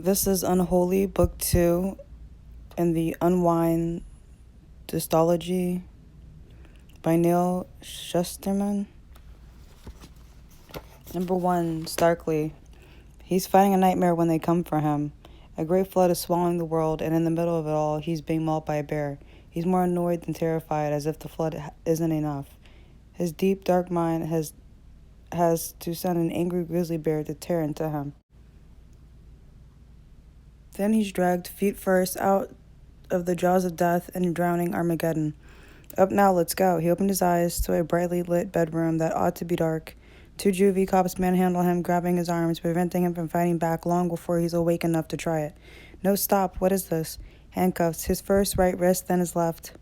This is Unwholly, Book 2, in the Unwind Dystology by Neal Shusterman. Number 1, Starkly. He's fighting a nightmare when they come for him. A great flood is swallowing the world, and in the middle of it all, he's being mauled by a bear. He's more annoyed than terrified, as if the flood isn't enough. His deep, dark mind has to send an angry grizzly bear to tear into him. Then he's dragged feet first out of the jaws of death and drowning Armageddon. Up now, let's go. He opened his eyes to a brightly lit bedroom that ought to be dark. 2 juvie cops manhandle him, grabbing his arms, preventing him from fighting back long before he's awake enough to try it. No, stop. What is this? Handcuffs. His first right wrist, then his left.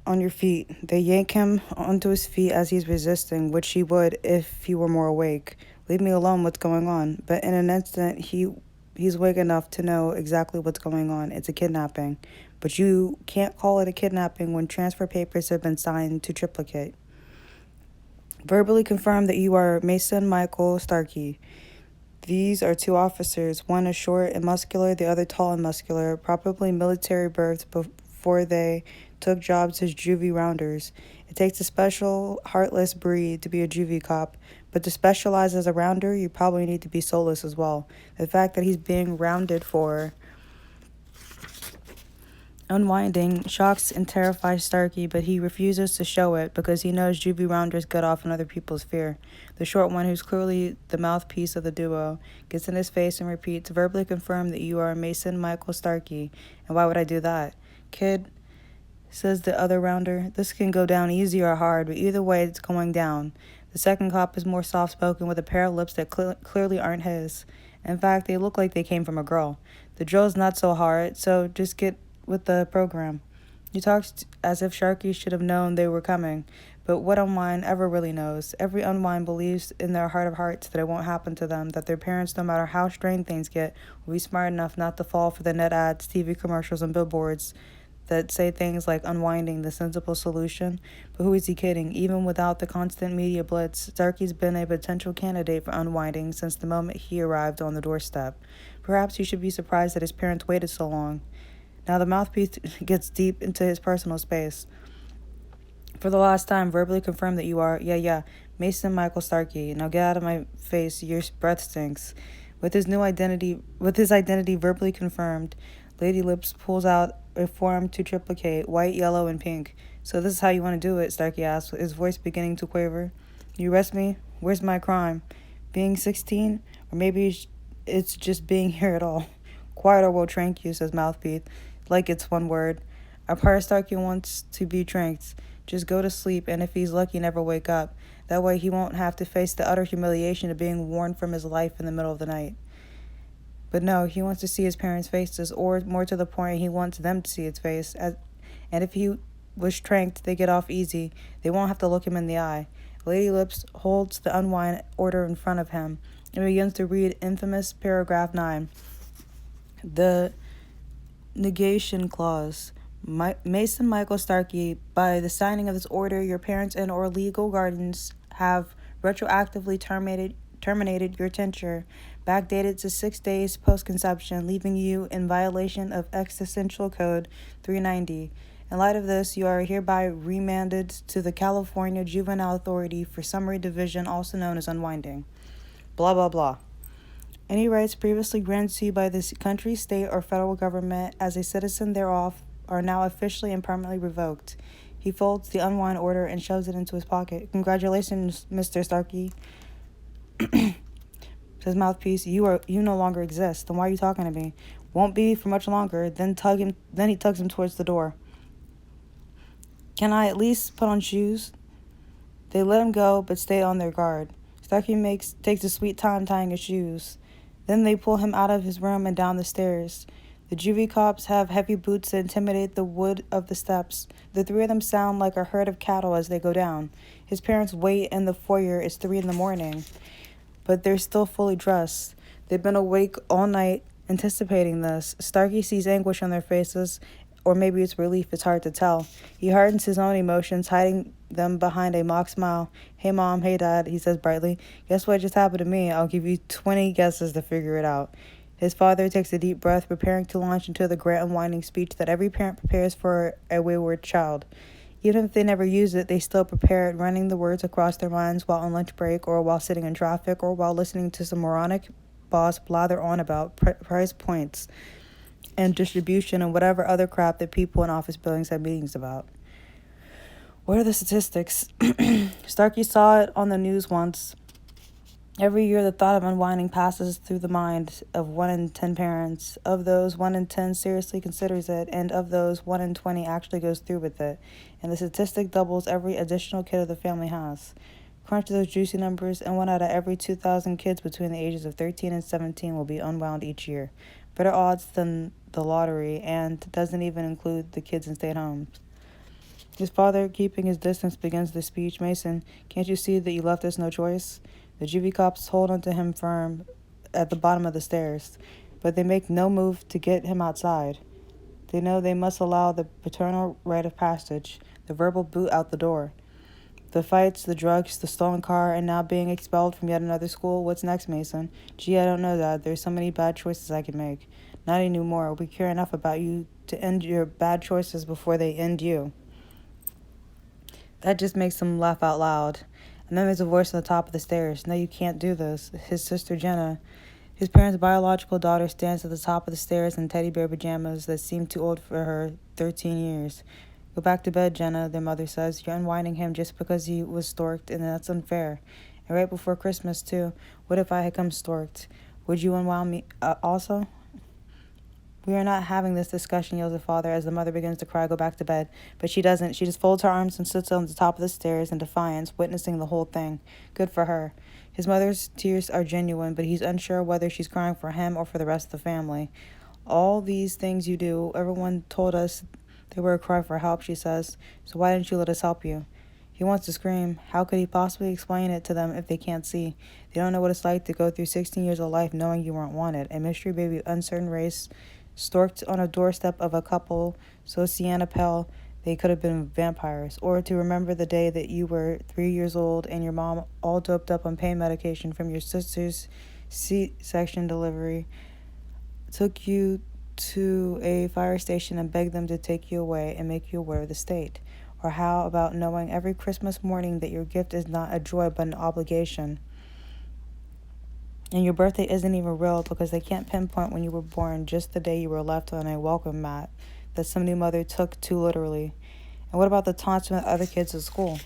On your feet. They yank him onto his feet as he's resisting, which he would if he were more awake. Leave me alone, what's going on? But in an instant, he's awake enough to know exactly what's going on. It's a kidnapping. But you can't call it a kidnapping when transfer papers have been signed to triplicate. Verbally confirm that you are Mason Michael Starkey. These are 2 officers. One is short and muscular, the other tall and muscular, probably military birth before they took jobs as juvie rounders. It takes a special, heartless breed to be a juvie cop, but to specialize as a rounder, you probably need to be soulless as well. The fact that he's being rounded for unwinding shocks and terrifies Starkey, but he refuses to show it because he knows juvie rounders get off on other people's fear. The short one, who's clearly the mouthpiece of the duo, gets in his face and repeats, verbally confirm that you are Mason Michael Starkey. And why would I do that? Kid, says the other rounder, this can go down easy or hard, but either way it's going down. The second cop is more soft-spoken with a pair of lips that clearly aren't his. In fact, they look like they came from a girl. The drill's not so hard, so just get with the program. You talk as if Sharky should have known they were coming, but what unwind ever really knows? Every unwind believes in their heart of hearts that it won't happen to them, that their parents, no matter how strained things get, will be smart enough not to fall for the net ads, TV commercials, and billboards that say things like unwinding, the sensible solution. But who is he kidding? Even without the constant media blitz, Starkey's been a potential candidate for unwinding since the moment he arrived on the doorstep. Perhaps he should be surprised that his parents waited so long. Now the mouthpiece gets deep into his personal space. For the last time, verbally confirm that you are, Mason Michael Starkey. Now get out of my face, your breath stinks. With his identity verbally confirmed, Lady Lips pulls out a form to triplicate, white, yellow, and pink. So this is how you want to do it, Starkey asks, his voice beginning to quaver. You arrest me? Where's my crime? Being 16? Or maybe it's just being here at all. Quiet or we'll trank you, says Mouthpiece, like it's one word. Our part Starkey wants to be tranked. Just go to sleep, and if he's lucky, never wake up. That way he won't have to face the utter humiliation of being warned from his life in the middle of the night. But no, he wants to see his parents' faces, or more to the point, he wants them to see his face. And if he was tranked, they get off easy. They won't have to look him in the eye. Lady Lips holds the unwind order in front of him and begins to read infamous paragraph 9. The negation clause. Mason Michael Starkey, by the signing of this order, your parents and or legal guardians have retroactively terminated your tincture, backdated to 6 days post-conception, leaving you in violation of Existential Code 390. In light of this, you are hereby remanded to the California Juvenile Authority for summary division, also known as unwinding. Blah, blah, blah. Any rights previously granted to you by this country, state, or federal government as a citizen thereof are now officially and permanently revoked. He folds the unwind order and shoves it into his pocket. Congratulations, Mr. Starkey, says Mouthpiece. You no longer exist. Then why are you talking to me? Won't be for much longer. Then he tugs him towards the door. Can I at least put on shoes? They let him go, but stay on their guard. Starkey takes a sweet time tying his shoes. Then they pull him out of his room and down the stairs. The juvie cops have heavy boots that intimidate the wood of the steps. The 3 of them sound like a herd of cattle as they go down. His parents wait in the foyer. It's 3 a.m, but they're still fully dressed. They've been awake all night anticipating this. Starkey sees anguish on their faces, or maybe it's relief, it's hard to tell. He hardens his own emotions, hiding them behind a mock smile. Hey, Mom, hey, Dad, he says brightly. Guess what just happened to me? I'll give you 20 guesses to figure it out. His father takes a deep breath, preparing to launch into the great unwinding speech that every parent prepares for a wayward child. Even if they never use it, they still prepare it, running the words across their minds while on lunch break or while sitting in traffic or while listening to some moronic boss blather on about price points and distribution and whatever other crap that people in office buildings have meetings about. What are the statistics? Starkey saw it on the news once. Every year, the thought of unwinding passes through the mind of 1 in 10 parents. Of those, 1 in 10 seriously considers it, and of those, 1 in 20 actually goes through with it. And the statistic doubles every additional kid of the family has. Crunch those juicy numbers, and 1 out of every 2,000 kids between the ages of 13 and 17 will be unwound each year. Better odds than the lottery, and doesn't even include the kids in stay-at-homes. His father, keeping his distance, begins the speech. Mason, can't you see that you left us no choice? The juvie cops hold onto him firm at the bottom of the stairs, but they make no move to get him outside. They know they must allow the paternal rite of passage, the verbal boot out the door. The fights, the drugs, the stolen car, and now being expelled from yet another school. What's next, Mason? Gee, I don't know, Dad. There's so many bad choices I could make. Not anymore. We care enough about you to end your bad choices before they end you. That just makes him laugh out loud. And then there's a voice on the top of the stairs. No, you can't do this. His sister Jenna. His parents' biological daughter stands at the top of the stairs in teddy bear pajamas that seem too old for her, 13 years. Go back to bed, Jenna, their mother says. You're unwinding him just because he was storked, and that's unfair. And right before Christmas, too. What if I had come storked? Would you unwound me also? We are not having this discussion, yells the father as the mother begins to cry. Go back to bed. But she doesn't. She just folds her arms and sits on the top of the stairs in defiance, witnessing the whole thing. Good for her. His mother's tears are genuine, but he's unsure whether she's crying for him or for the rest of the family. All these things you do, everyone told us they were a cry for help, she says. So why didn't you let us help you? He wants to scream. How could he possibly explain it to them if they can't see? They don't know what it's like to go through 16 years of life knowing you weren't wanted. A mystery baby, uncertain race, storked on a doorstep of a couple so sienna pale they could have been vampires, or to remember the day that you were 3 years old and your mom, all doped up on pain medication from your sister's C-section delivery, took you to a fire station and begged them to take you away and make you aware of the state. Or how about knowing every Christmas morning that your gift is not a joy but an obligation? And your birthday isn't even real because they can't pinpoint when you were born, just the day you were left on a welcome mat that some new mother took too literally. And what about the taunts from the other kids at school?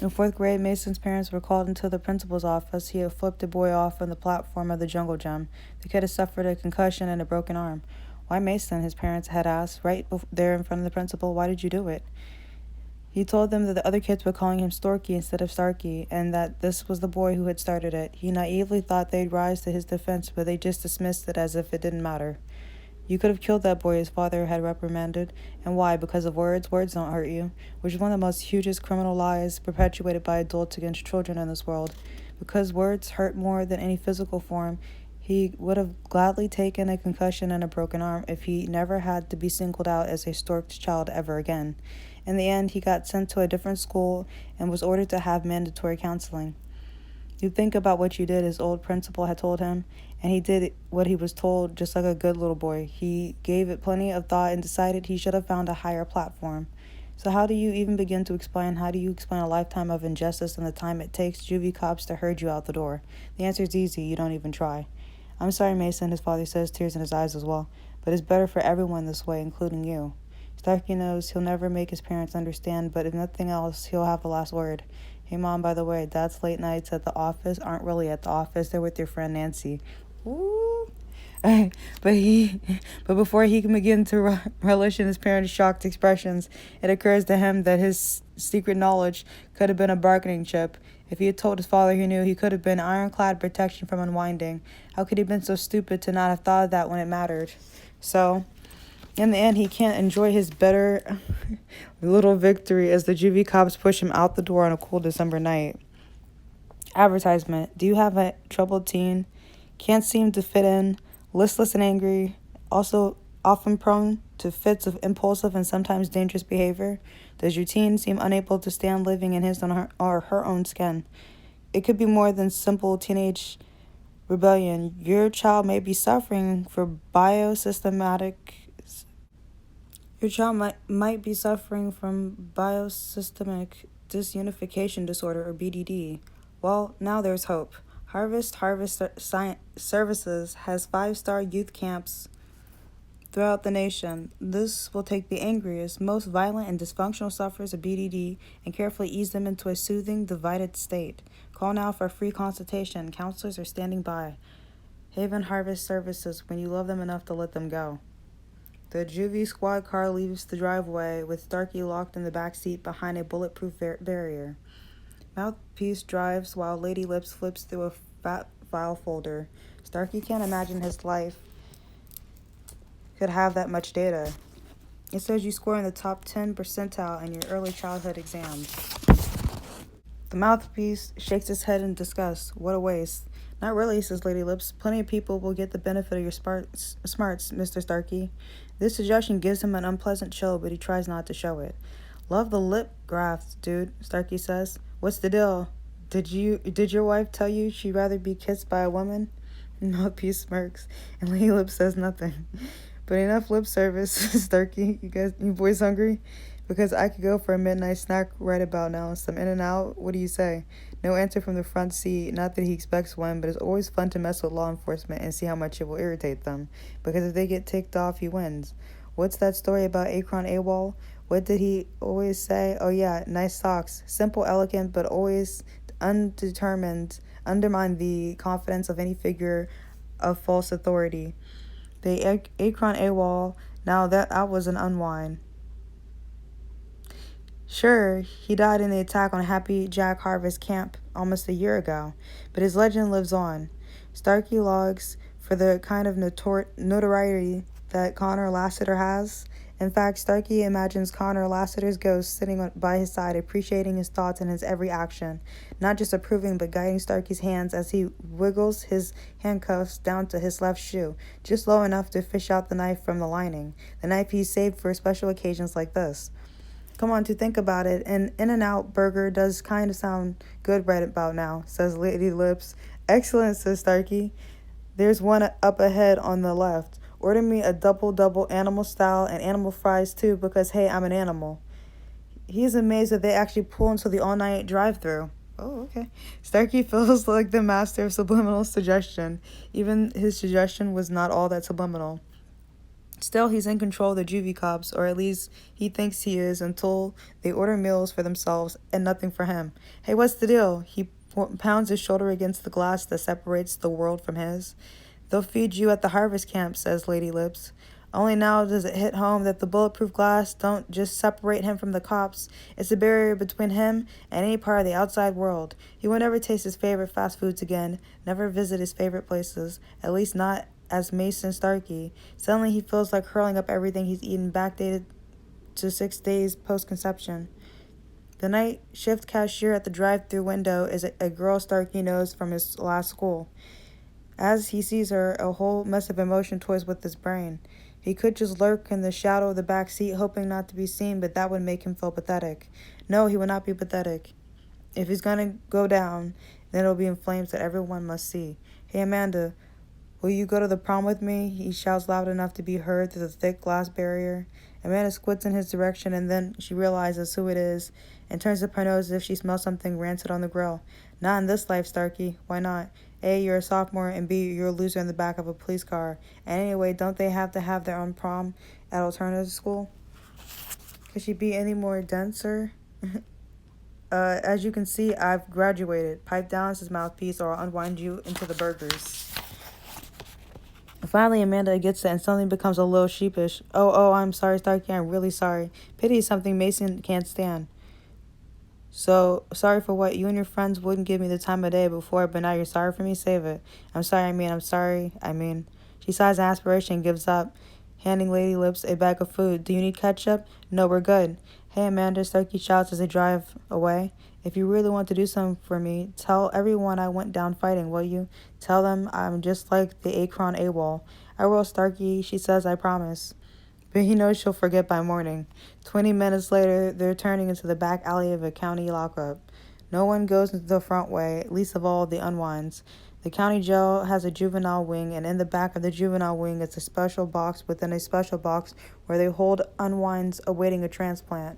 In 4th grade, Mason's parents were called into the principal's office. He had flipped a boy off on the platform of the jungle gym. The kid had suffered a concussion and a broken arm. Why Mason? His parents had asked, right there in front of the principal. Why did you do it? He told them that the other kids were calling him Storky instead of Starkey, and that this was the boy who had started it. He naively thought they'd rise to his defense, but they just dismissed it as if it didn't matter. You could have killed that boy, his father had reprimanded. And why? Because of words? Words don't hurt you. Which is one of the most hugest criminal lies perpetuated by adults against children in this world. Because words hurt more than any physical form, he would have gladly taken a concussion and a broken arm if he never had to be singled out as a storked child ever again. In the end, he got sent to a different school and was ordered to have mandatory counseling. You think about what you did, his old principal had told him, and he did what he was told just like a good little boy. He gave it plenty of thought and decided he should have found a higher platform. So how do you even begin to explain? How do you explain a lifetime of injustice and the time it takes juvie cops to herd you out the door? The answer is easy. You don't even try. I'm sorry, Mason, his father says, tears in his eyes as well, but it's better for everyone this way, including you. Starkey knows he'll never make his parents understand, but if nothing else, he'll have the last word. Hey, Mom, by the way, Dad's late nights at the office aren't really at the office. They're with your friend Nancy. Ooh. But before he can begin to relish in his parents' shocked expressions, it occurs to him that his secret knowledge could have been a bargaining chip. If he had told his father he knew, he could have been ironclad protection from unwinding. How could he have been so stupid to not have thought of that when it mattered? So, in the end, he can't enjoy his better little victory as the juvie cops push him out the door on a cool December night. Advertisement. Do you have a troubled teen? Can't seem to fit in, listless and angry, also often prone to fits of impulsive and sometimes dangerous behavior? Does your teen seem unable to stand living in his or her own skin? It could be more than simple teenage rebellion. Your child may be suffering for biosystematic. Your child might be suffering from biosystemic disunification disorder or BDD. Well, now there's hope. Harvest Services has 5-star youth camps throughout the nation. This will take the angriest, most violent, and dysfunctional sufferers of BDD and carefully ease them into a soothing, divided state. Call now for a free consultation. Counselors are standing by. Haven Harvest Services, when you love them enough to let them go. The juvie squad car leaves the driveway with Starkey locked in the back seat behind a bulletproof barrier. Mouthpiece drives while Lady Lips flips through a fat file folder. Starkey can't imagine his life could have that much data. It says you score in the top 10 percentile in your early childhood exams. The mouthpiece shakes his head in disgust. What a waste. Not really, says Lady Lips. Plenty of people will get the benefit of your smarts, Mr. Starkey. This suggestion gives him an unpleasant chill, but he tries not to show it. Love the lip grafts, dude, Starkey says. What's the deal? Did your wife tell you she'd rather be kissed by a woman? Mouthpiece smirks, and Lady Lips says nothing. But enough lip service, Starkey. You boys hungry? Because I could go for a midnight snack right about now. Some In-N-Out? What do you say? No answer from the front seat. Not that he expects one, but it's always fun to mess with law enforcement and see how much it will irritate them. Because if they get ticked off, he wins. What's that story about Akron AWOL? What did he always say? Oh yeah, nice socks. Simple, elegant, but always undetermined. Undermine the confidence of any figure of false authority. The Akron AWOL, now that was an unwind. Sure, he died in the attack on Happy Jack Harvest Camp almost a year ago, but his legend lives on. Starkey logs for the kind of notoriety that Connor Lassiter has. In fact, Starkey imagines Connor Lassiter's ghost sitting by his side, appreciating his thoughts and his every action, not just approving but guiding Starkey's hands as he wiggles his handcuffs down to his left shoe, just low enough to fish out the knife from the lining, the knife he saved for special occasions like this. Come on, to think about it, an In-N-Out burger does kind of sound good right about now, says Lady Lips. Excellent, says Starkey. There's one up ahead on the left. Order me a double animal style and animal fries too because, hey, I'm an animal. He's amazed that they actually pull into the all-night drive-thru. Oh, okay. Starkey feels like the master of subliminal suggestion. Even his suggestion was not all that subliminal. Still, he's in control of the juvie cops, or at least he thinks he is, until they order meals for themselves and nothing for him. Hey, what's the deal? He pounds his shoulder against the glass that separates the world from his. They'll feed you at the harvest camp, says Lady Lips. Only now does it hit home that the bulletproof glass don't just separate him from the cops. It's a barrier between him and any part of the outside world. He will never taste his favorite fast foods again, never visit his favorite places, at least not as Mason Starkey. Suddenly he feels like hurling up everything he's eaten backdated to 6 days post-conception. The night shift cashier at the drive-thru window is a girl Starkey knows from his last school. As he sees her, a whole mess of emotion toys with his brain. He could just lurk in the shadow of the back seat, hoping not to be seen, but that would make him feel pathetic. No, he would not be pathetic. If he's gonna go down, then it'll be in flames that everyone must see. Hey, Amanda, will you go to the prom with me? He shouts loud enough to be heard through the thick glass barrier. Amanda squints in his direction, and then she realizes who it is and turns up her nose as if she smells something rancid on the grill. Not in this life, Starkey. Why not? A, you're a sophomore, and B, you're a loser in the back of a police car. And anyway, don't they have to have their own prom at alternative school? Could she be any more denser? As you can see, I've graduated. Pipe down, says Mouthpiece, or I'll unwind you into the burgers. Finally, Amanda gets it and suddenly becomes a little sheepish. Oh, I'm sorry, Starkey. I'm really sorry. Pity is something Mason can't stand. So, sorry for what? You and your friends wouldn't give me the time of day before, but now you're sorry for me? Save it. I'm sorry. She sighs in aspiration and gives up, handing Lady Lips a bag of food. Do you need ketchup? No, we're good. Hey, Amanda, Starkey shouts as they drive away. If you really want to do something for me, tell everyone I went down fighting, will you? Tell them I'm just like the Akron AWOL. I will, Starkey, she says, I promise. But he knows she'll forget by morning. 20 minutes later, they're turning into the back alley of a county lockup. No one goes into the front way, least of all the unwinds. The county jail has a juvenile wing, and in the back of the juvenile wing is a special box within a special box where they hold unwinds awaiting a transplant.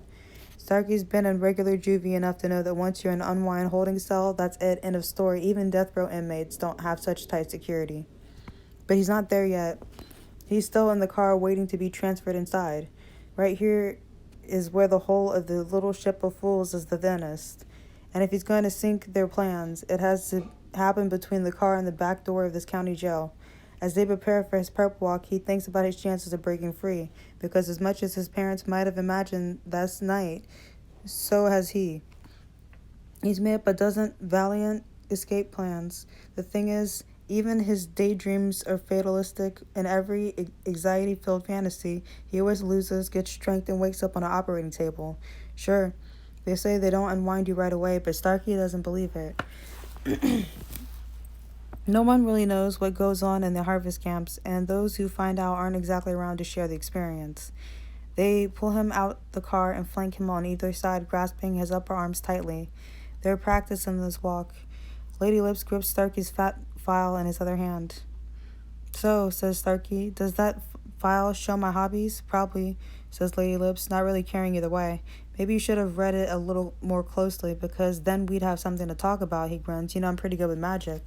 Starkey's been in regular juvie enough to know that once you're in an unwind holding cell, that's it, end of story. Even death row inmates don't have such tight security. But he's not there yet. He's still in the car waiting to be transferred inside. Right here is where the hull of the little ship of fools is the thinnest. And if he's going to sink their plans, it has to happen between the car and the back door of this county jail. As they prepare for his prep walk, he thinks about his chances of breaking free, because as much as his parents might have imagined that night, so has he. He's made up a dozen valiant escape plans. The thing is, even his daydreams are fatalistic. In every anxiety-filled fantasy, he always loses, gets strength, and wakes up on an operating table. Sure, they say they don't unwind you right away, but Starkey doesn't believe it. No one really knows what goes on in the harvest camps, and those who find out aren't exactly around to share the experience. They pull him out the car and flank him on either side, grasping his upper arms tightly. They're practicing this walk. Lady Lips grips Starkey's fat file in his other hand. So, says Starkey, does that file show my hobbies? Probably, says Lady Lips, not really caring either way. Maybe you should have read it a little more closely, because then we'd have something to talk about, he grunts. You know I'm pretty good with magic.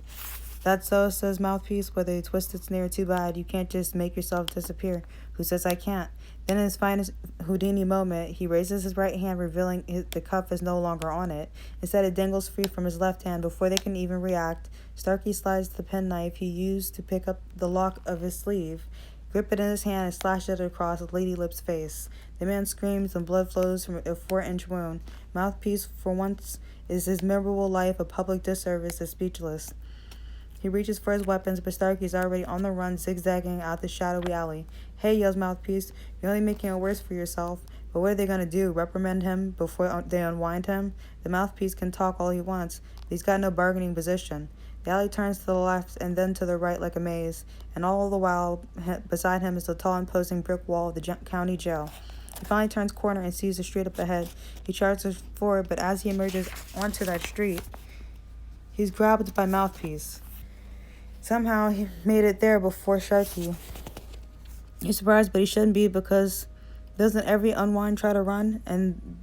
That's so, says Mouthpiece, with a twisted sneer. Too bad, you can't just make yourself disappear. Who says I can't? Then in his finest Houdini moment, he raises his right hand, revealing the cuff is no longer on it. Instead, it dangles free from his left hand. Before they can even react, Starkey slides the penknife he used to pick up the lock of his sleeve, grip it in his hand, and slash it across Lady Lip's face. The man screams, and blood flows from a 4-inch wound. Mouthpiece, for once, is his memorable life a public disservice, is speechless. He reaches for his weapons, but Starkey's already on the run, zigzagging out the shadowy alley. Hey, yells Mouthpiece, you're only making it worse for yourself. But what are they going to do, reprimand him before they unwind him? The Mouthpiece can talk all he wants, but he's got no bargaining position. The alley turns to the left and then to the right like a maze, and all the while beside him is the tall imposing brick wall of the county jail. He finally turns corner and sees the street up ahead. He charges forward, but as he emerges onto that street, he's grabbed by Mouthpiece. Somehow he made it there before Sharky. He's surprised, but he shouldn't be, because doesn't every unwind try to run? And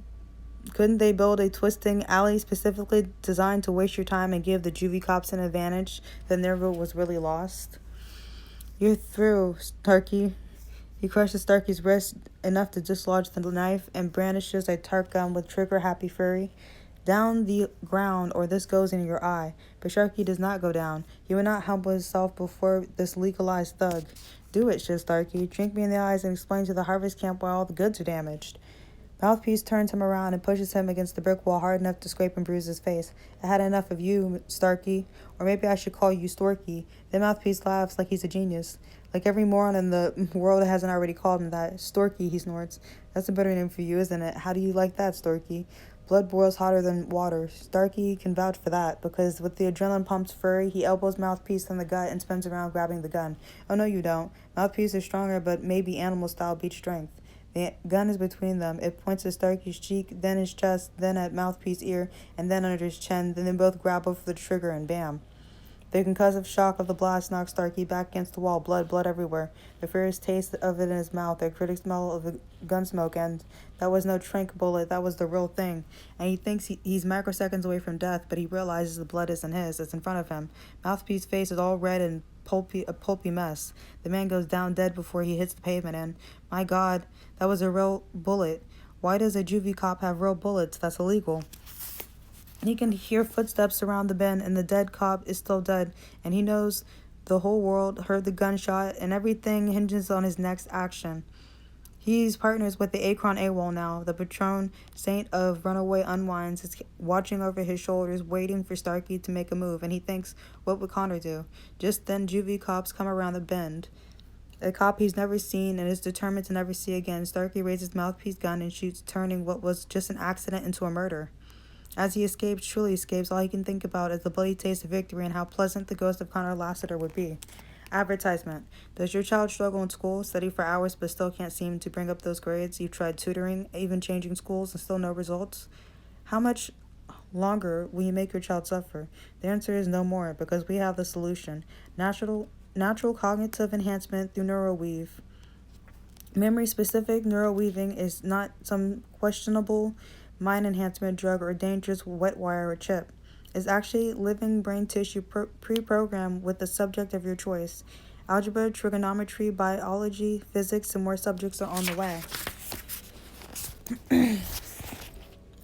couldn't they build a twisting alley specifically designed to waste your time and give the juvie cops an advantage that never was really lost? You're through, Starkey. He crushes Starkey's wrist enough to dislodge the knife and brandishes a Tart gun with trigger-happy fury. Down the ground, or this goes in your eye. But Sharky does not go down. He would not humble himself before this legalized thug. Do it, says Starkey. Drink me in the eyes and explain to the harvest camp why all the goods are damaged. Mouthpiece turns him around and pushes him against the brick wall hard enough to scrape and bruise his face. I had enough of you, Starkey. Or maybe I should call you Storky. Then Mouthpiece laughs like he's a genius. Like every moron in the world hasn't already called him that. Storky, he snorts. That's a better name for you, isn't it? How do you like that, Storky? Blood boils hotter than water. Starkey can vouch for that, because with the adrenaline pumped fury, he elbows Mouthpiece in the gut and spins around grabbing the gun. Oh, no, you don't. Mouthpiece is stronger, but maybe animal-style beat strength. The gun is between them. It points at Starkey's cheek, then his chest, then at Mouthpiece's ear, and then under his chin. Then they both grab over the trigger, and bam. The concussive shock of the blast knocks Starkey back against the wall, blood everywhere. The furious taste of it in his mouth, the critic smell of the gun smoke, and that was no trank bullet, that was the real thing. And he thinks he's microseconds away from death, but he realizes the blood isn't his, it's in front of him. Mouthpiece's face is all red and a pulpy mess. The man goes down dead before he hits the pavement, and, my God, that was a real bullet. Why does a juvie cop have real bullets? That's illegal. He can hear footsteps around the bend, and the dead cop is still dead, and he knows the whole world heard the gunshot, and everything hinges on his next action. He's partners with the Akron AWOL now. The patron saint of runaway unwinds is watching over his shoulders, waiting for Starkey to make a move, and he thinks, what would Connor do? Just then, juvie cops come around the bend. A cop he's never seen and is determined to never see again. Starkey raises Mouthpiece gun and shoots, turning what was just an accident into a murder. As he escapes, truly escapes, all he can think about is the bloody taste of victory and how pleasant the ghost of Connor Lassiter would be. Advertisement. Does your child struggle in school, study for hours but still can't seem to bring up those grades? You've tried tutoring, even changing schools, and still no results? How much longer will you make your child suffer? The answer is no more, because we have the solution. Natural cognitive enhancement through neuroweave. Memory-specific neuroweaving is not some questionable mind enhancement drug or dangerous wet wire or chip. It's actually living brain tissue pre-programmed with the subject of your choice. Algebra, trigonometry, biology, physics, and more subjects are on the way.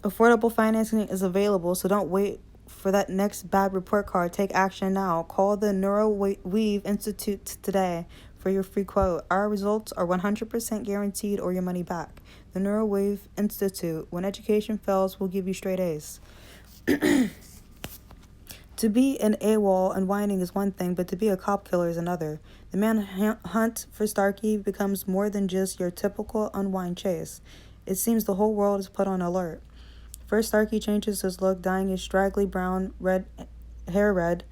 Affordable financing is available, so don't wait for that next bad report card. Take action now. Call the NeuroWeave Institute today for your free quote. Our results are 100% guaranteed or your money back. The NeuroWeave Institute. When education fails, we'll give you straight A's. To be an AWOL unwinding is one thing, but to be a cop killer is another. The manhunt for Starkey becomes more than just your typical unwind chase. It seems the whole world is put on alert. First, Starkey changes his look, dyeing his straggly brown hair red,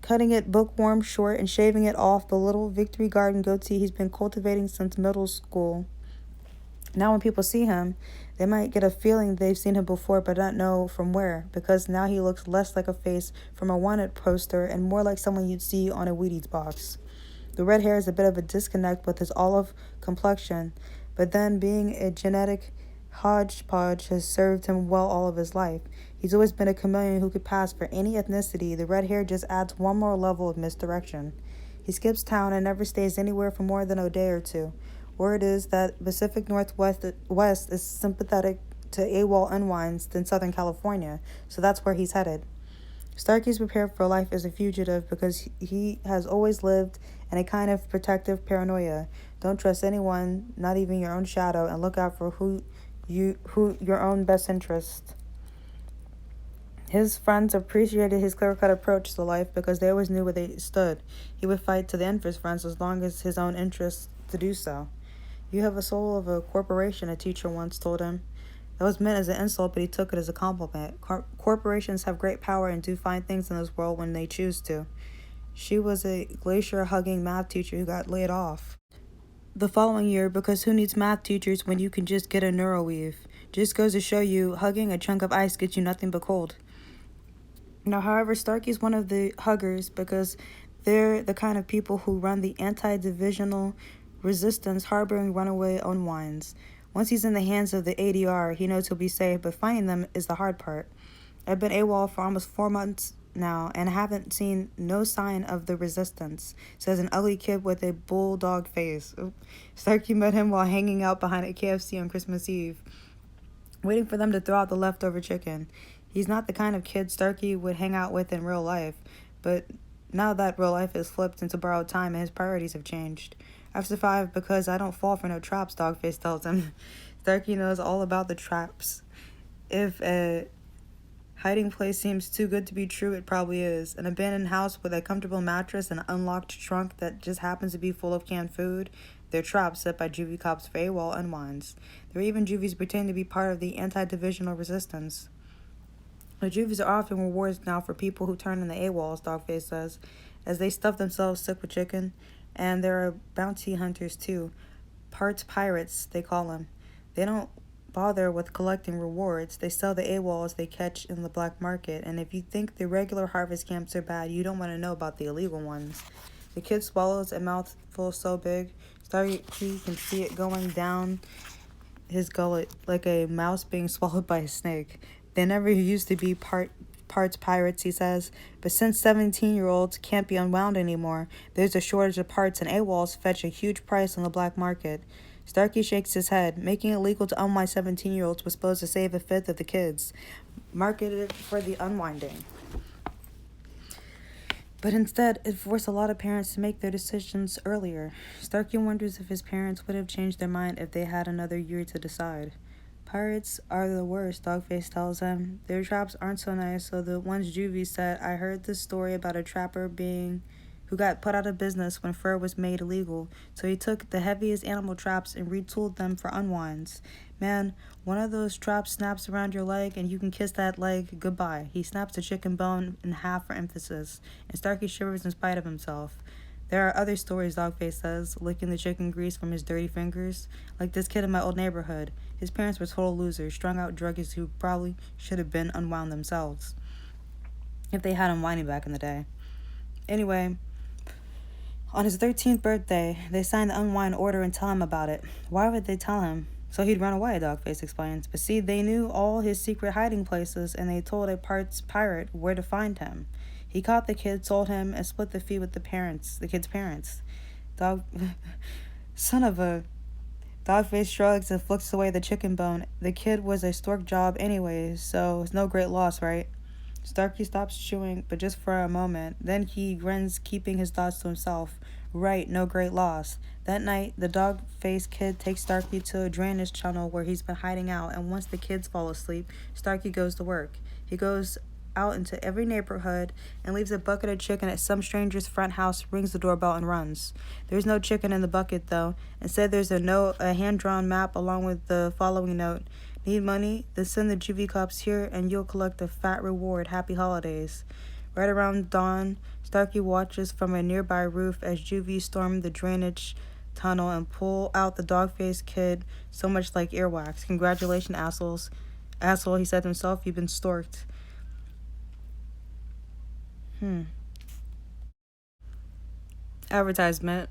cutting it bookworm short, and shaving it off the little Victory Garden goatee he's been cultivating since middle school. Now when people see him, they might get a feeling they've seen him before but not know from where, because now he looks less like a face from a wanted poster and more like someone you'd see on a Wheaties box. The red hair is a bit of a disconnect with his olive complexion, but then being a genetic hodgepodge has served him well all of his life. He's always been a chameleon who could pass for any ethnicity. The red hair just adds one more level of misdirection. He skips town and never stays anywhere for more than a day or two. Word is that Pacific Northwest is sympathetic to AWOL unwinds than Southern California, so that's where he's headed. Starkey's prepared for life as a fugitive because he has always lived in a kind of protective paranoia. Don't trust anyone, not even your own shadow, and look out for who your own best interest. His friends appreciated his clear-cut approach to life because they always knew where they stood. He would fight to the end for his friends as long as his own interests to do so. You have a soul of a corporation, a teacher once told him. That was meant as an insult, but he took it as a compliment. Corporations have great power and do fine things in this world when they choose to. She was a glacier-hugging math teacher who got laid off the following year because who needs math teachers when you can just get a neuroweave? Just goes to show you, hugging a chunk of ice gets you nothing but cold. Now, however, Starkey's one of the huggers because they're the kind of people who run the anti-divisional resistance harboring runaway unwinds. Once he's in the hands of the ADR, he knows he'll be safe, but finding them is the hard part. I've been AWOL for almost 4 months now and haven't seen no sign of the resistance, says an ugly kid with a bulldog face. Starkey met him while hanging out behind a KFC on Christmas Eve, waiting for them to throw out the leftover chicken. He's not the kind of kid Starkey would hang out with in real life, but now that real life has flipped into borrowed time and his priorities have changed. I've survived because I don't fall for no traps, Dogface tells him. Starkey knows all about the traps. If a hiding place seems too good to be true, it probably is. An abandoned house with a comfortable mattress and an unlocked trunk that just happens to be full of canned food. They're traps set by juvie cops for AWOL unwinds. There are even juvies pretending to be part of the anti-divisional resistance. The juvies are often rewards now for people who turn in the AWOLs, Dogface says, as they stuff themselves sick with chicken. And there are bounty hunters too. Parts pirates, they call them. They don't bother with collecting rewards. They sell the AWOLs they catch in the black market. And if you think the regular harvest camps are bad, you don't want to know about the illegal ones. The kid swallows a mouthful so big, Starkey can see it going down his gullet like a mouse being swallowed by a snake. They never used to be parts pirates, he says, but since 17-year-olds can't be unwound anymore, there's a shortage of parts and AWOLs fetch a huge price on the black market. Starkey shakes his head. Making it legal to unwind 17-year-olds was supposed to save a fifth of the kids, marketed for the unwinding. But instead, it forced a lot of parents to make their decisions earlier. Starkey wonders if his parents would have changed their mind if they had another year to decide. Pirates are the worst, Dogface tells him. Their traps aren't so nice, so the ones Juvie said, I heard this story about a trapper who got put out of business when fur was made illegal, so he took the heaviest animal traps and retooled them for unwinds. Man, one of those traps snaps around your leg and you can kiss that leg goodbye. He snaps the chicken bone in half for emphasis, and Starkey shivers in spite of himself. There are other stories, Dogface says, licking the chicken grease from his dirty fingers. Like this kid in my old neighborhood. His parents were total losers, strung out druggies who probably should have been unwound themselves. If they had Unwhiney back in the day. Anyway, on his 13th birthday, they signed the unwind order and tell him about it. Why would they tell him? So he'd run away, Dogface explains. But see, they knew all his secret hiding places, and they told a parts pirate where to find him. He caught the kid, sold him, and split the fee with the kid's parents. Dog... Son of a... Dogface shrugs and flicks away the chicken bone. The kid was a stork job anyways, so it's no great loss, right? Starkey stops chewing, but just for a moment. Then he grins, keeping his thoughts to himself. Right, no great loss. That night, the dog-faced kid takes Starkey to a drainage tunnel where he's been hiding out, and once the kids fall asleep, Starkey goes to work. He goes out into every neighborhood and leaves a bucket of chicken at some stranger's front house, rings the doorbell, and runs. There's no chicken in the bucket, though. Instead, there's a hand-drawn map along with the following note. Need money? Then send the juvie cops here and you'll collect a fat reward. Happy holidays. Right around dawn, Starkey watches from a nearby roof as juvie storm the drainage tunnel and pull out the dog-faced kid, so much like earwax. Congratulations, assholes. Asshole, he said to himself, you've been storked. Advertisement.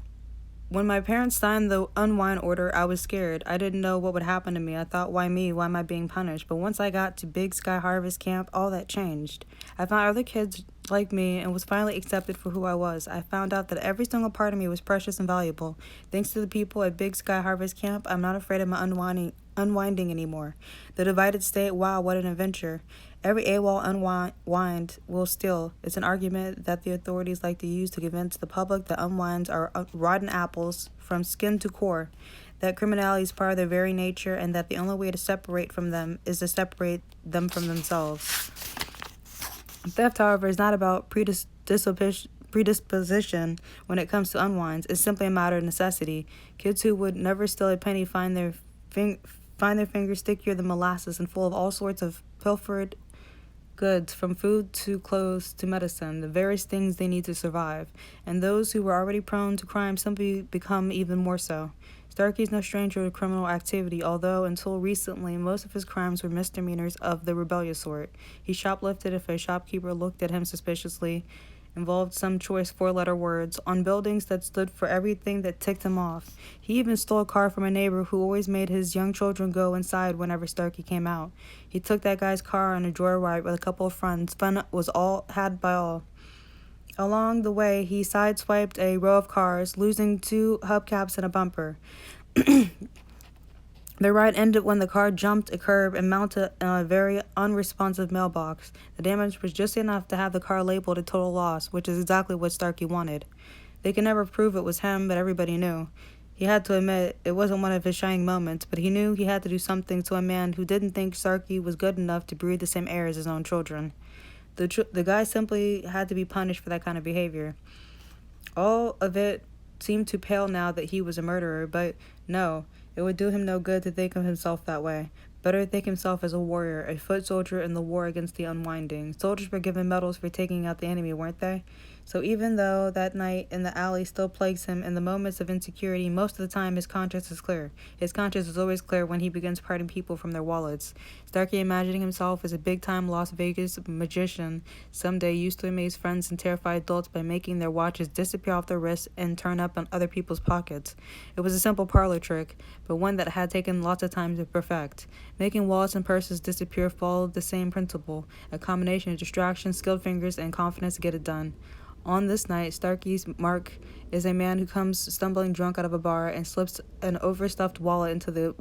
When my parents signed the unwind order, I was scared. I didn't know what would happen to me. I thought, why me? Why am I being punished? But once I got to Big Sky Harvest Camp, all that changed. I found other kids like me and was finally accepted for who I was. I found out that every single part of me was precious and valuable. Thanks to the people at Big Sky Harvest Camp, I'm not afraid of my unwinding anymore. The divided state, wow, what an adventure. Every AWOL unwind will steal. It's an argument that the authorities like to use to convince the public that unwinds are rotten apples from skin to core, that criminality is part of their very nature, and that the only way to separate from them is to separate them from themselves. Theft, however, is not about predisposition when it comes to unwinds. It's simply a matter of necessity. Kids who would never steal a penny find their fingers stickier than molasses and full of all sorts of pilfered goods, from food to clothes to medicine, the various things they need to survive. And those who were already prone to crime simply become even more so. Starkey is no stranger to criminal activity, although until recently most of his crimes were misdemeanors of the rebellious sort. He shoplifted if a shopkeeper looked at him suspiciously, involved some choice four-letter words, on buildings that stood for everything that ticked him off. He even stole a car from a neighbor who always made his young children go inside whenever Starkey came out. He took that guy's car on a joyride with a couple of friends. Fun was all had by all. Along the way, he sideswiped a row of cars, losing 2 hubcaps and a bumper. The ride ended when the car jumped a curb and mounted a very unresponsive mailbox. The damage was just enough to have the car labeled a total loss, which is exactly what Starkey wanted. They could never prove it was him, but everybody knew. He had to admit it wasn't one of his shining moments, but he knew he had to do something to a man who didn't think Starkey was good enough to breathe the same air as his own children. The guy simply had to be punished for that kind of behavior. All of it seemed to pale now that he was a murderer, but no, it would do him no good to think of himself that way. Better think himself as a warrior, a foot soldier in the war against the unwinding. Soldiers were given medals for taking out the enemy, weren't they? So even though that night in the alley still plagues him in the moments of insecurity, most of the time his conscience is clear. His conscience is always clear when he begins parting people from their wallets. Starkey, imagining himself as a big-time Las Vegas magician, someday used to amaze friends and terrify adults by making their watches disappear off their wrists and turn up on other people's pockets. It was a simple parlor trick, but one that had taken lots of time to perfect. Making wallets and purses disappear followed the same principle, a combination of distraction, skilled fingers, and confidence to get it done. On this night, Starkey's mark is a man who comes stumbling drunk out of a bar and slips an overstuffed wallet into the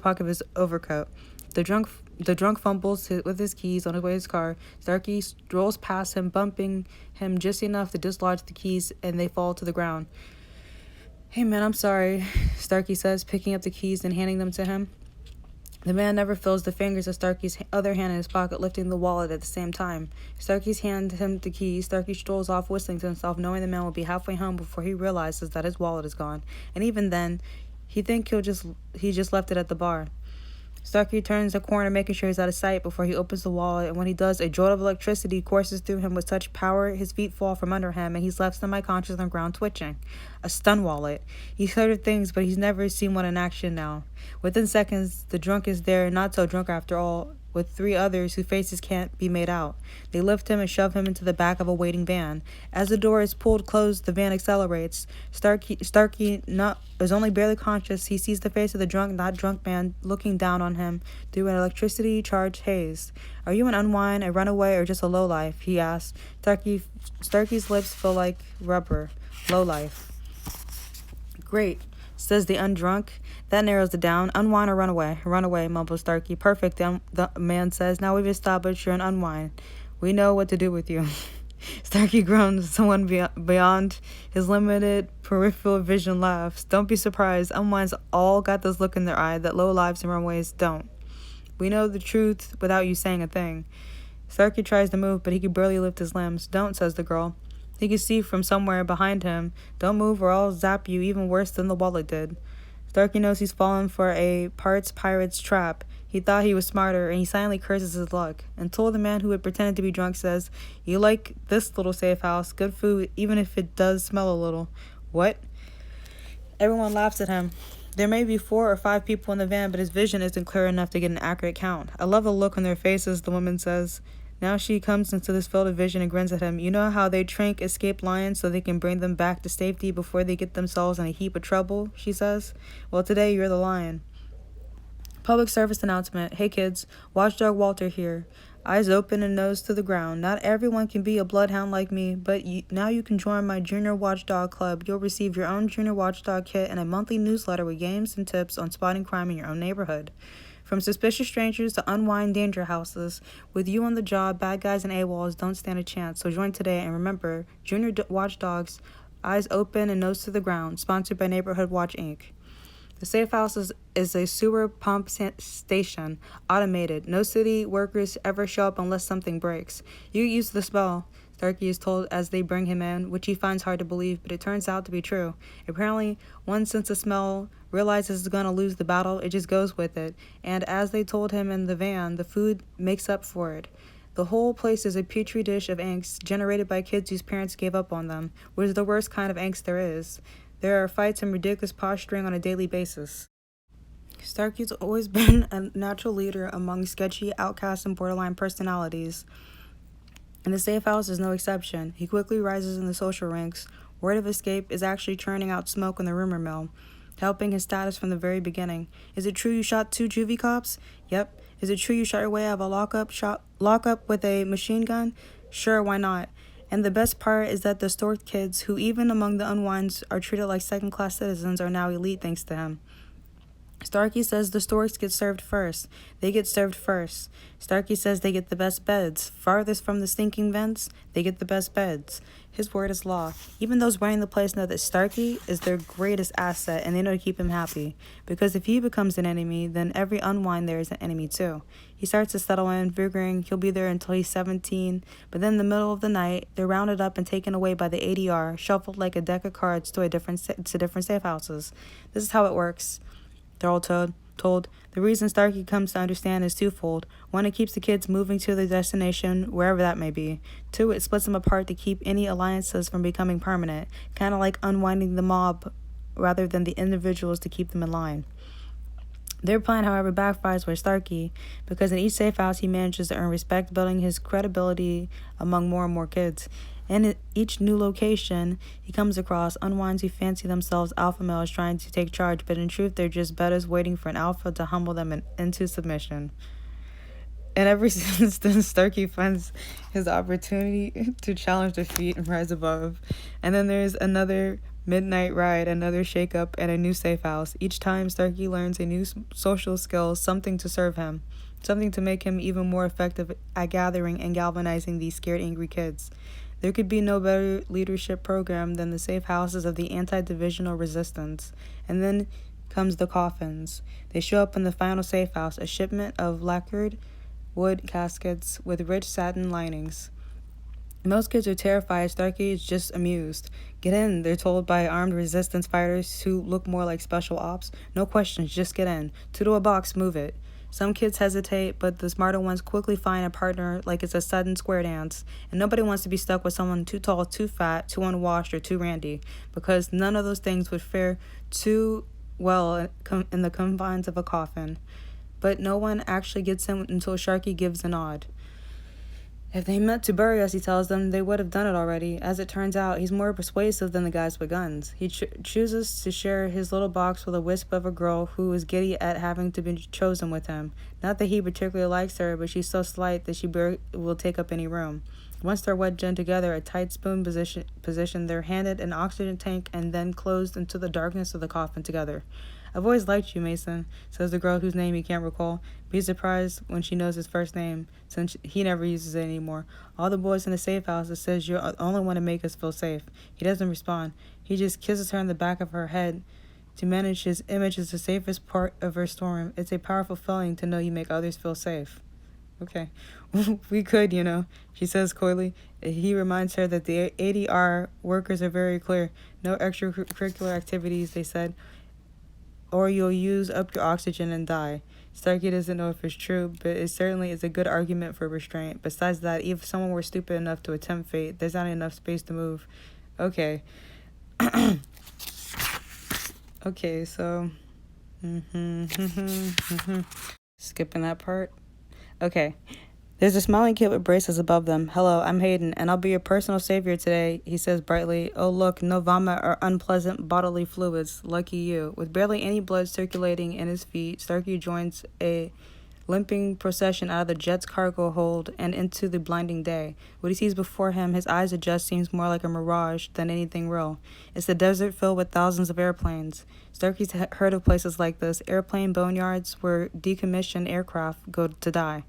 pocket of his overcoat. The drunk fumbles with his keys on his way to his car. Starkey strolls past him, bumping him just enough to dislodge the keys, and they fall to the ground. Hey man, I'm sorry, Starkey says, picking up the keys and handing them to him. The man never feels the fingers of Starkey's other hand in his pocket, lifting the wallet at the same time. Starkey's hand him the keys. Starkey strolls off, whistling to himself, knowing the man will be halfway home before he realizes that his wallet is gone. And even then, he just left it at the bar. Starkey turns the corner, making sure he's out of sight before he opens the wallet, and when he does, a jolt of electricity courses through him with such power his feet fall from under him, and he's left semi-conscious on the ground twitching. A stun wallet. He's heard of things, but he's never seen one in action now. Within seconds, the drunk is there, not so drunk after all, with three others whose faces can't be made out. They lift him and shove him into the back of a waiting van. As the door is pulled closed, the van accelerates. Starkey is only barely conscious. He sees the face of the not drunk man looking down on him through an electricity-charged haze. "Are you an unwind, a runaway, or just a lowlife?" he asks. Starkey's lips feel like rubber. "Lowlife." "Great," says the undrunk. That narrows it down. "Unwind or runaway?" "Runaway," mumbles Starkey. "Perfect," the man says. "Now we've established you're an unwind. We know what to do with you." Starkey groans. Someone beyond his limited peripheral vision laughs. "Don't be surprised. Unwinds all got this look in their eye that low lives and runways don't. We know the truth without you saying a thing." Starkey tries to move, but he can barely lift his limbs. "Don't," says the girl. He can see from somewhere behind him. "Don't move or I'll zap you even worse than the wallet did." Starkey knows he's fallen for a parts pirate's trap. He thought he was smarter, and he silently curses his luck, until the man who had pretended to be drunk says, "You like this little safe house. Good food, even if it does smell a little." "What?" Everyone laughs at him. There may be 4 or 5 people in the van, but his vision isn't clear enough to get an accurate count. "I love the look on their faces," the woman says. Now she comes into this field of vision and grins at him. "You know how they trank escaped lions so they can bring them back to safety before they get themselves in a heap of trouble?" she says. "Well, today you're the lion." Public service announcement. "Hey kids, Watchdog Walter here. Eyes open and nose to the ground. Not everyone can be a bloodhound like me, but now you can join my Junior Watchdog Club. You'll receive your own Junior Watchdog kit and a monthly newsletter with games and tips on spotting crime in your own neighborhood. From suspicious strangers to unwind danger houses, with you on the job, bad guys and AWOLs don't stand a chance. So join today, and remember, Junior Watchdogs, eyes open and nose to the ground. Sponsored by Neighborhood Watch, Inc. The safe house is a sewer pump station, automated. No city workers ever show up unless something breaks. You use the spell, Starkey is told as they bring him in, which he finds hard to believe, but it turns out to be true. Apparently, once sense of smell realizes it's going to lose the battle, it just goes with it. And as they told him in the van, the food makes up for it. The whole place is a petri dish of angst generated by kids whose parents gave up on them, which is the worst kind of angst there is. There are fights and ridiculous posturing on a daily basis. Starkey's always been a natural leader among sketchy, outcast, and borderline personalities, and the safe house is no exception. He quickly rises in the social ranks. Word of escape is actually churning out smoke in the rumor mill, helping his status from the very beginning. "Is it true you shot 2 juvie cops?" "Yep." "Is it true you shot your way out of a lockup with a machine gun?" "Sure, why not?" And the best part is that the Stork kids, who even among the unwinds are treated like second-class citizens, are now elite thanks to him. Starkey says the Storks get served first. They get served first. Starkey says they get the best beds. Farthest from the stinking vents, they get the best beds. His word is law. Even those running the place know that Starkey is their greatest asset, and they know to keep him happy. Because if he becomes an enemy, then every unwind there is an enemy too. He starts to settle in, figuring he'll be there until he's 17, but then in the middle of the night, they're rounded up and taken away by the ADR, shuffled like a deck of cards to different safe houses. This is how it works. They're all told. The reason Starkey comes to understand is twofold. 1, it keeps the kids moving to their destination, wherever that may be. 2, it splits them apart to keep any alliances from becoming permanent, kind of like unwinding the mob rather than the individuals to keep them in line. Their plan, however, backfires with Starkey, because in each safe house he manages to earn respect, building his credibility among more and more kids. And in each new location he comes across, unwinds who fancy themselves alpha males trying to take charge, but in truth they're just betters waiting for an alpha to humble them into submission. And ever since then, Starkey finds his opportunity to challenge defeat and rise above. And then there's another midnight ride, another shake-up, and a new safe house. Each time, Starkey learns a new social skill, something to serve him, something to make him even more effective at gathering and galvanizing these scared, angry kids. There could be no better leadership program than the safe houses of the anti-divisional resistance. And then comes the coffins. They show up in the final safe house, a shipment of lacquered wood caskets with rich satin linings. Most kids are terrified. Starkey is just amused. "Get in," they're told by armed resistance fighters who look more like special ops. "No questions, just get in. 2 to a box, move it." Some kids hesitate, but the smarter ones quickly find a partner like it's a sudden square dance. And nobody wants to be stuck with someone too tall, too fat, too unwashed, or too randy, because none of those things would fare too well in the confines of a coffin. But no one actually gets him until Sharky gives a nod. If they meant to bury us, he tells them, they would have done it already. As it turns out, he's more persuasive than the guys with guns. He chooses to share his little box with a wisp of a girl who is giddy at having to be chosen with him. Not that he particularly likes her, but she's so slight that she barely will take up any room. Once they're wedged in together, a tight spoon position, they're handed an oxygen tank and then closed into the darkness of the coffin together. I've always liked you, Mason, says the girl whose name he can't recall. Be surprised when she knows his first name, since he never uses it anymore. All the boys in the safe house, it says you're the only one to make us feel safe. He doesn't respond. He just kisses her on the back of her head. To manage his image is the safest part of her storm. It's a powerful feeling to know you make others feel safe. Okay. We could, she says coyly. He reminds her that the ADR workers are very clear. No extracurricular activities, they said, or you'll use up your oxygen and die. Starkey doesn't know if it's true, but it certainly is a good argument for restraint. Besides that, if someone were stupid enough to attempt fate, there's not enough space to move. Okay. Okay, so... Skipping that part. Okay. There's a smiling kid with braces above them. Hello, I'm Hayden, and I'll be your personal savior today, he says brightly. Oh, look, no vomit or unpleasant bodily fluids. Lucky you. With barely any blood circulating in his feet, Starkey joins a limping procession out of the jet's cargo hold and into the blinding day. What he sees before him, his eyes adjust, seems more like a mirage than anything real. It's the desert filled with thousands of airplanes. Starkey's heard of places like this, airplane boneyards where decommissioned aircraft go to die.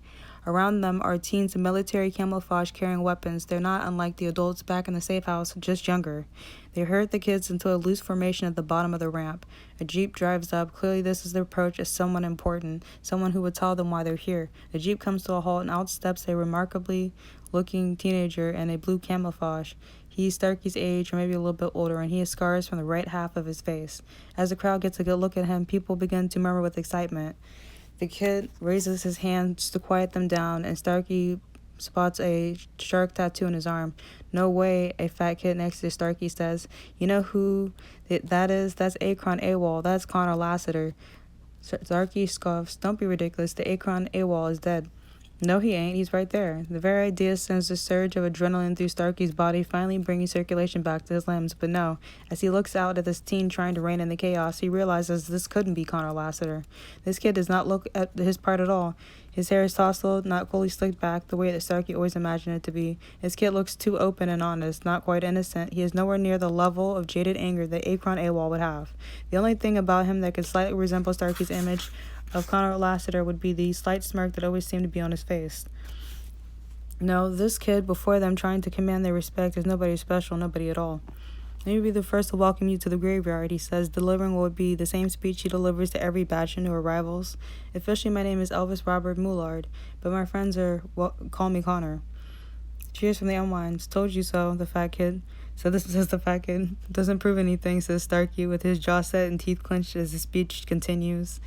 Around them are teens in military camouflage carrying weapons. They're not unlike the adults back in the safe house, just younger. They herd the kids into a loose formation at the bottom of the ramp. A jeep drives up. Clearly this is their approach as someone important, someone who would tell them why they're here. The jeep comes to a halt and out steps a remarkably looking teenager in a blue camouflage. He's Starkey's age or maybe a little bit older, and he has scars from the right half of his face. As the crowd gets a good look at him, people begin to murmur with excitement. The kid raises his hands to quiet them down, and Starkey spots a shark tattoo on his arm. No way, a fat kid next to Starkey says. You know who that is? That's Akron AWOL. That's Connor Lassiter. Starkey scoffs. Don't be ridiculous. The Akron AWOL is dead. No, he ain't. He's right there. The very idea sends a surge of adrenaline through Starkey's body, finally bringing circulation back to his limbs. But no, as he looks out at this teen trying to rein in the chaos, he realizes this couldn't be Connor Lassiter. This kid does not look at his part at all. His hair is tousled, not fully slicked back the way that Starkey always imagined it to be. His kid looks too open and honest, not quite innocent. He is nowhere near the level of jaded anger that Akron AWOL would have. The only thing about him that could slightly resemble Starkey's image of Connor Lassiter would be the slight smirk that always seemed to be on his face. No, this kid before them trying to command their respect is nobody special, nobody at all. Let me be the first to welcome you to the graveyard, he says, delivering what would be the same speech he delivers to every batch of new arrivals. Officially, my name is Elvis Robert Moulard, but my friends call me Connor. Cheers from the unwinds. Told you so, the fat kid. So this is the fat kid. Doesn't prove anything, says Starkey, with his jaw set and teeth clenched as his speech continues.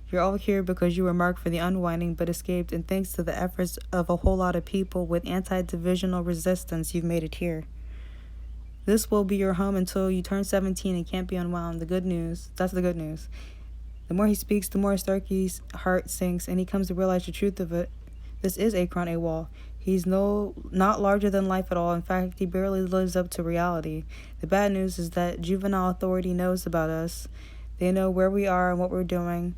You're all here because you were marked for the unwinding but escaped, and thanks to the efforts of a whole lot of people with anti-divisional resistance, you've made it here. This will be your home until you turn 17 and can't be unwound. That's the good news. The more he speaks, the more Starkey's heart sinks, and he comes to realize the truth of it. This is Akron AWOL. He's not larger than life at all. In fact, he barely lives up to reality. The bad news is that juvenile authority knows about us. They know where we are and what we're doing,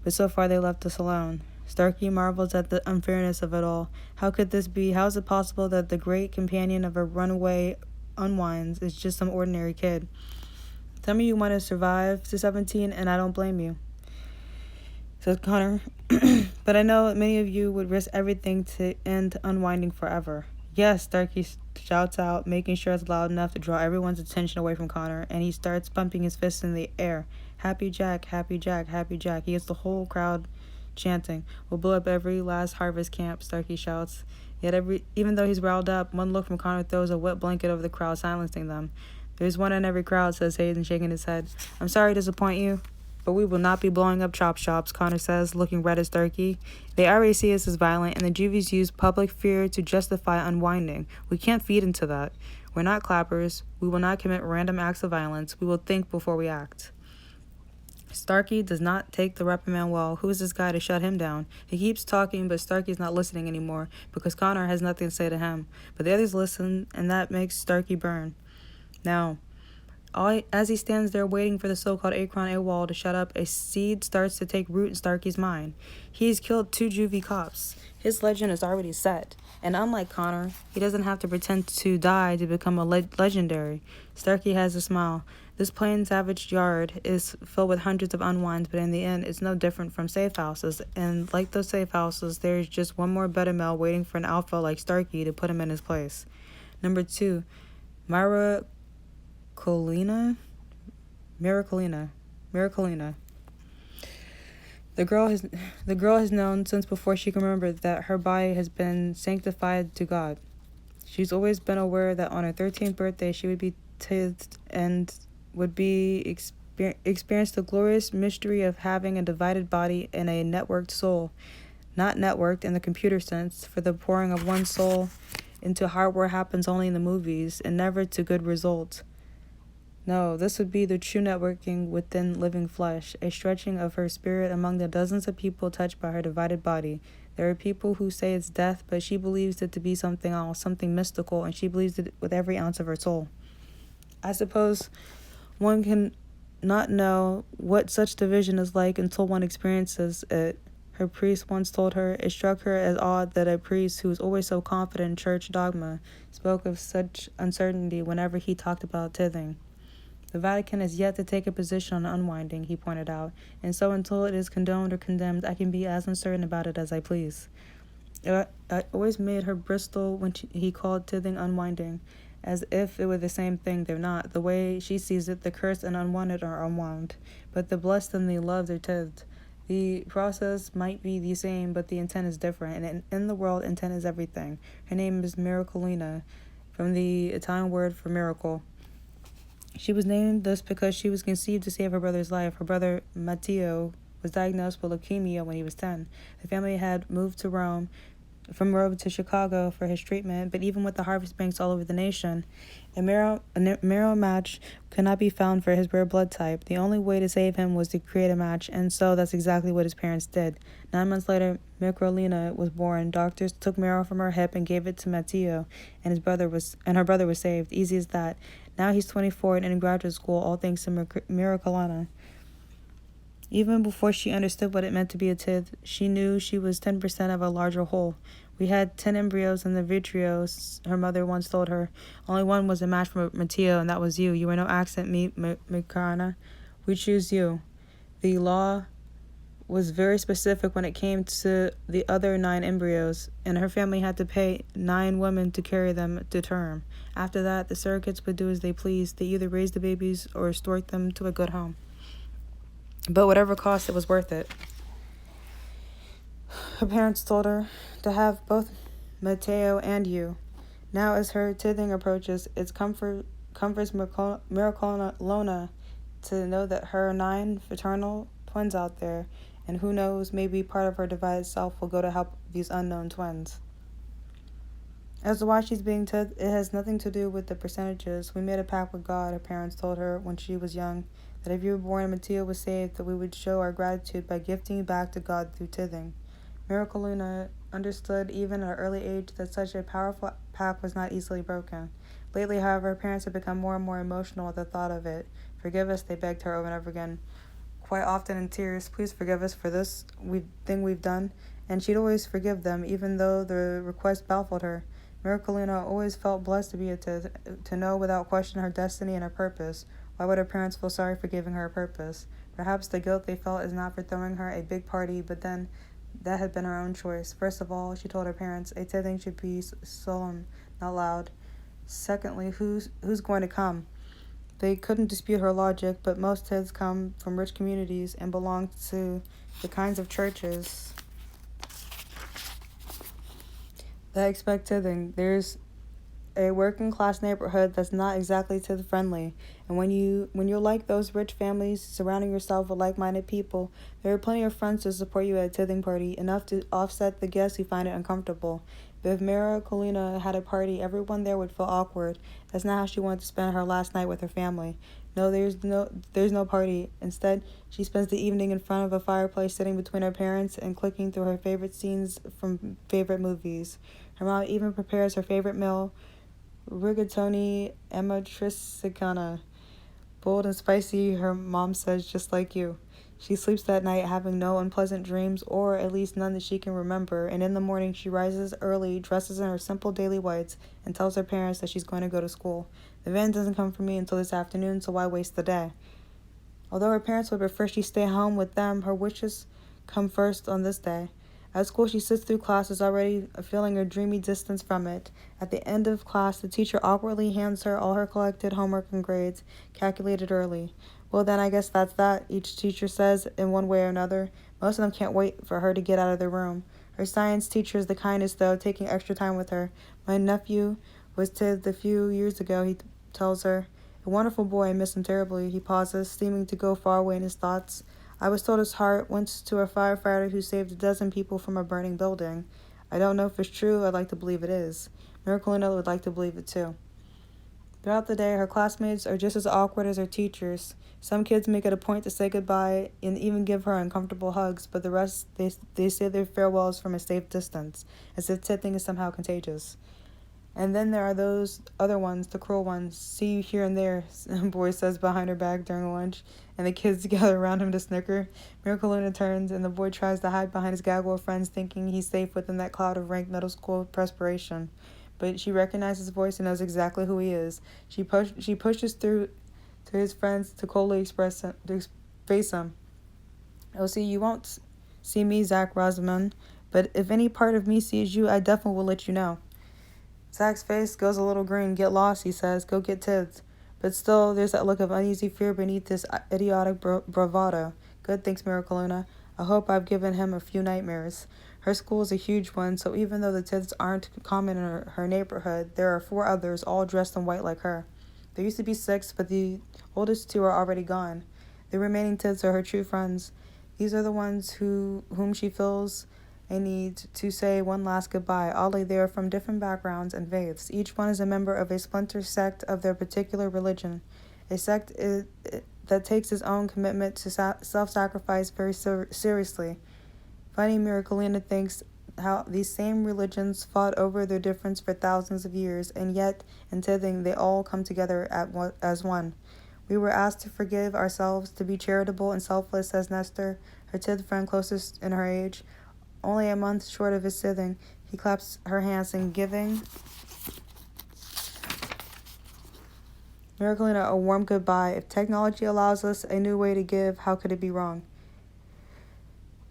but so far they left us alone. Starkey marvels at the unfairness of it all. How could this be? How is it possible that the great companion of a runaway unwinds is just some ordinary kid? Tell me you want to survive to 17, and I don't blame you, says Connor. But I know many of you would risk everything to end unwinding forever. Yes, Starkey shouts out, making sure it's loud enough to draw everyone's attention away from Connor, and he starts pumping his fists in the air. Happy Jack, Happy Jack, Happy Jack. He gets the whole crowd chanting. We'll blow up every last harvest camp, Starkey shouts. Yet even though he's riled up, one look from Connor throws a wet blanket over the crowd, silencing them. There's one in every crowd, says Hayden, shaking his head. I'm sorry to disappoint you. But we will not be blowing up chop shops, Connor says, looking red as Starkey. They already see us as violent, and the juvies use public fear to justify unwinding. We can't feed into that. We're not clappers. We will not commit random acts of violence. We will think before we act. Starkey does not take the reprimand well. Who is this guy to shut him down? He keeps talking, but Starkey's not listening anymore because Connor has nothing to say to him. But the others listen, and that makes Starkey burn. Now, as he stands there waiting for the so-called Akron AWOL to shut up, a seed starts to take root in Starkey's mind. He's killed 2 juvie cops. His legend is already set. And unlike Connor, he doesn't have to pretend to die to become a legendary. Starkey has a smile. This plain savage yard is filled with hundreds of unwinds, but in the end, it's no different from safe houses. And like those safe houses, there's just one more beta male waiting for an alpha like Starkey to put him in his place. Number 2, Miraculina. The girl has known since before she can remember that her body has been sanctified to God. She's always been aware that on her 13th birthday she would be tithed and would be experience the glorious mystery of having a divided body and a networked soul. Not networked in the computer sense, for the pouring of one soul into hardware happens only in the movies and never to good results. No, this would be the true networking within living flesh, a stretching of her spirit among the dozens of people touched by her divided body. There are people who say it's death, but she believes it to be something else, something mystical, and she believes it with every ounce of her soul. I suppose one can not know what such division is like until one experiences it. Her priest once told her it struck her as odd that a priest who was always so confident in church dogma spoke of such uncertainty whenever he talked about tithing. The Vatican has yet to take a position on unwinding, he pointed out, and so until it is condoned or condemned, I can be as uncertain about it as I please. It always made her bristle when he called tithing unwinding, as if it were the same thing. They're not. The way she sees it, the cursed and unwanted are unwound, but the blessed and the loved are tithed. The process might be the same, but the intent is different, and in the world, intent is everything. Her name is Miraculina, from the Italian word for miracle. She was named this because she was conceived to save her brother's life. Her brother, Matteo, was diagnosed with leukemia when he was 10. The family had moved from Rome to Chicago for his treatment, but even with the harvest banks all over the nation, a marrow match could not be found for his rare blood type. The only way to save him was to create a match, and so that's exactly what his parents did. 9 months later, Microlina was born. Doctors took marrow from her hip and gave it to Matteo, and her brother was saved. Easy as that. Now he's 24 and in graduate school, all thanks to Miraculana. Even before she understood what it meant to be a tithe, she knew she was 10% of a larger whole. We had 10 embryos in the vitrio, her mother once told her. Only one was a match for Matteo, and that was you. You were no accident, Mikarna. We choose you. The law was very specific when it came to the other 9 embryos, and her family had to pay 9 women to carry them to term. After that, the surrogates would do as they pleased. They either raised the babies or storked them to a good home. But whatever cost, it was worth it. Her parents told her to have both Matteo and you. Now, as her tithing approaches, it comforts Miraculona to know that her 9 fraternal twins out there, and who knows, maybe part of her divided self will go to help these unknown twins. As to why she's being tithed, it has nothing to do with the percentages. We made a pact with God, her parents told her when she was young, that if you were born and Matteo was saved, that we would show our gratitude by gifting you back to God through tithing. Miraculina understood even at an early age that such a powerful pact was not easily broken. Lately, however, her parents had become more and more emotional at the thought of it. Forgive us, they begged her over and over again, quite often in tears. Please forgive us for this thing we've done. And she'd always forgive them, even though the request baffled her. Miraculina always felt blessed to be to know without question her destiny and her purpose. Why would her parents feel sorry for giving her a purpose? Perhaps the guilt they felt is not for throwing her a big party, but then that had been her own choice. First of all, she told her parents, a tithing should be solemn, not loud. Secondly, who's going to come? They couldn't dispute her logic, but most tithes come from rich communities and belong to the kinds of churches that expect tithing. There's a working class neighborhood that's not exactly kid friendly. And when you're like those rich families, surrounding yourself with like-minded people, there are plenty of friends to support you at a tithing party, enough to offset the guests who find it uncomfortable. But if Mira Colina had a party, everyone there would feel awkward. That's not how she wanted to spend her last night with her family. No, there's no party. Instead, she spends the evening in front of a fireplace, sitting between her parents and clicking through her favorite scenes from favorite movies. Her mom even prepares her favorite meal, rigatoni amatriciana. Bold and spicy, her mom says, just like you. She sleeps that night having no unpleasant dreams, or at least none that she can remember, and in the morning she rises early, dresses in her simple daily whites, and tells her parents that she's going to go to school. The van doesn't come for me until this afternoon, so why waste the day? Although her parents would prefer she stay home with them, her wishes come first on this day. At school, she sits through classes already feeling a dreamy distance from it. At the end of class, the teacher awkwardly hands her all her collected homework and grades, calculated early. Well, then I guess that's that, each teacher says in one way or another. Most of them can't wait for her to get out of their room. Her science teacher is the kindest, though, taking extra time with her. My nephew was TID a few years ago, he tells her. A wonderful boy, I miss him terribly. He pauses, seeming to go far away in his thoughts. I was told his heart went to a firefighter who saved a dozen people from a burning building. I don't know if it's true. I'd like to believe it is. Miraculina would like to believe it too. Throughout the day, her classmates are just as awkward as her teachers. Some kids make it a point to say goodbye and even give her uncomfortable hugs, but the rest, they say their farewells from a safe distance, as if tithing is somehow contagious. And then there are those other ones, the cruel ones. See you here and there, a boy says behind her back during lunch, and the kids gather around him to snicker. Miraculina turns, and the boy tries to hide behind his gaggle of friends, thinking he's safe within that cloud of rank middle school perspiration. But she recognizes his voice and knows exactly who he is. She pushes through to his friends to coldly face him. Oh, see, you won't see me, Zach Rosamond, but if any part of me sees you, I definitely will let you know. Zach's face goes a little green. Get lost, he says. Go get Tibbs. But still, there's that look of uneasy fear beneath this idiotic bravado. Good, thanks, Miraculina. I hope I've given him a few nightmares. Her school is a huge one, so even though the Tibbs aren't common in her neighborhood, there are 4 others, all dressed in white like her. There used to be 6, but the oldest 2 are already gone. The remaining Tibbs are her true friends. These are the ones whom she feels a need to say one last goodbye. Oddly, they are from different backgrounds and faiths. Each one is a member of a splinter sect of their particular religion, a sect that takes its own commitment to self-sacrifice very seriously. Funny, Miraculina thinks how these same religions fought over their difference for thousands of years, and yet, in tithing, they all come together as one. We were asked to forgive ourselves, to be charitable and selfless, says Nestor, her tith friend closest in her age. Only a month short of his sithing, he claps her hands in giving Miraculina a warm goodbye. If technology allows us a new way to give, how could it be wrong?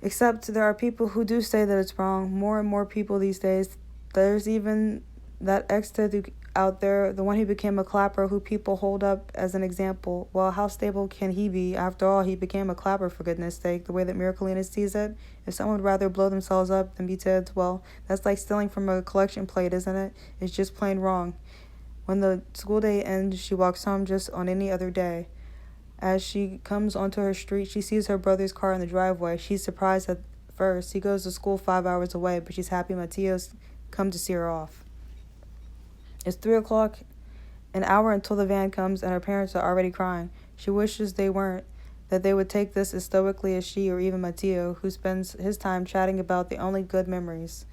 Except there are people who do say that it's wrong. More and more people these days. There's even that ex-tith out there, the one who became a clapper, who people hold up as an example. Well, how stable can he be? After all, he became a clapper, for goodness sake, the way that Miraculina sees it. If someone would rather blow themselves up than be tipped, well, that's like stealing from a collection plate, isn't it? It's just plain wrong. When the school day ends, she walks home just on any other day. As she comes onto her street, she sees her brother's car in the driveway. She's surprised at first. He goes to school 5 hours away, but she's happy Matteo's come to see her off. It's 3 o'clock, an hour until the van comes, and her parents are already crying. She wishes they weren't, that they would take this as stoically as she or even Matteo, who spends his time chatting about the only good memories.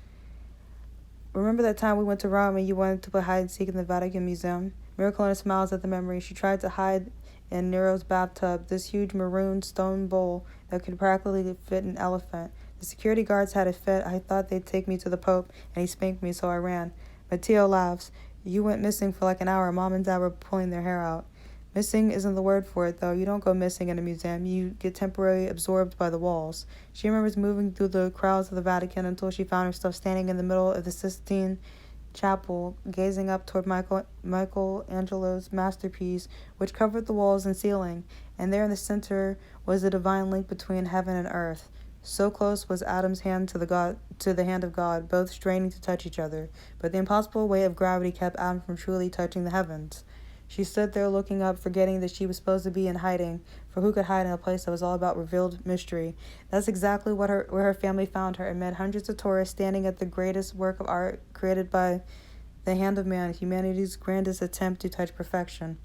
Remember that time we went to Rome and you wanted to play hide and seek in the Vatican Museum? Miraculina smiles at the memory. She tried to hide in Nero's bathtub, this huge maroon stone bowl that could practically fit an elephant. The security guards had a fit. I thought they'd take me to the Pope, and he spanked me, so I ran. Matteo laughs. You went missing for like an hour. Mom and Dad were pulling their hair out. Missing isn't the word for it, though. You don't go missing in a museum. You get temporarily absorbed by the walls. She remembers moving through the crowds of the Vatican until she found herself standing in the middle of the Sistine Chapel, gazing up toward Michelangelo's masterpiece, which covered the walls and ceiling. And there in the center was the divine link between heaven and earth. So close was Adam's hand to the hand of God, both straining to touch each other, but the impossible weight of gravity kept Adam from truly touching the heavens. She stood there looking up, forgetting that she was supposed to be in hiding, for who could hide in a place that was all about revealed mystery? That's exactly where her family found her, amid hundreds of tourists standing at the greatest work of art created by the hand of man, humanity's grandest attempt to touch perfection.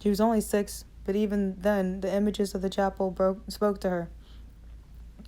She was only 6, but even then, the images of the chapel spoke to her.